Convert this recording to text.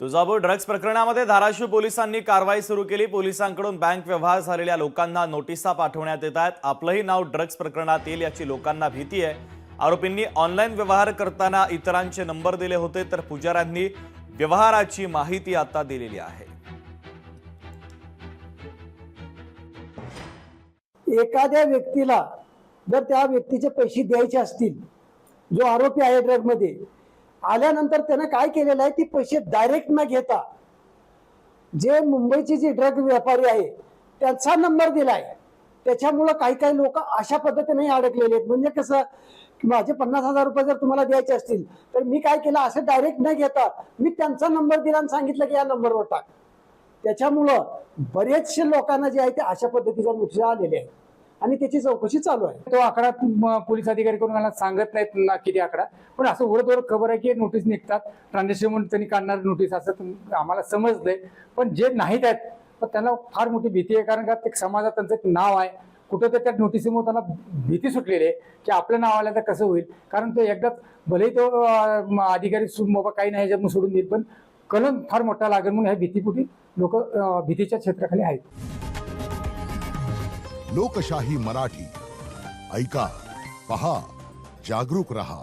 Tuljapur drugs प्रकरणामध्ये धाराशिव पोलिसांनी कारवाई सुरू केली। पोलिसांकडून बँक व्यवहार झालेल्या लोकांना नोटिसा पाठवण्यात येत आहेत। आपलंही नाव ड्रग्ज प्रकरणात येईल याची लोकांना भीती आहे। आरोपींनी ऑनलाईन व्यवहार करताना इतरांचे नंबर दिले होते, तर पुजाऱ्यांनी व्यवहाराची माहिती आता दिलेली आहे। एखाद्या व्यक्तीला जर त्या व्यक्तीचे पैसे द्यायचे असतील, जो आरोपी आहे ड्रग मध्ये आल्यानंतर त्याने काय केलेलं आहे, ती पैसे डायरेक्ट न घेता जे मुंबईचे जे ड्रग व्यापारी आहे त्यांचा नंबर दिलाय। त्याच्यामुळे काही काही लोक अशा पद्धतीने अडकलेले आहेत। म्हणजे कसं की माझे 50,000 रुपये जर तुम्हाला द्यायचे असतील तर मी काय केलं, असं डायरेक्ट न घेता मी त्यांचा नंबर दिला आणि सांगितलं की या नंबरवर टाक। त्याच्यामुळं बरेचसे लोकांना जे आहे ते अशा पद्धतीच्या नोटिसा आलेल्या आहेत आणि त्याची चौकशी चालू आहे। तो आकडा पोलीस अधिकारी कोण मला सांगत नाहीत ना किती आकडा, पण असं ओढत खबर आहे की नोटीस निघतात, ट्रान्झॅक्शन म्हणून त्यांनी काढणार नोटीस, असं आम्हाला समजलंय। पण जे नाहीत आहेत तर त्यांना फार मोठी भीती आहे, कारण का ते समाजात त्यांचं एक नाव आहे। कुठं तर त्या नोटिसीमुळे त्यांना भीती सुटलेली आहे की आपलं नाव आलं तर कसं होईल, कारण तो एकदाच भलेही तो अधिकारी बाबा काही नाही याच्यातून सोडून देईल, पण कलम फार मोठा लागेल म्हणून ह्या भीतीपोटी लोक भीतीच्या क्षेत्राखाली आहेत। लोकशाही मराठी ऐका, पहा, जागरूक रहा।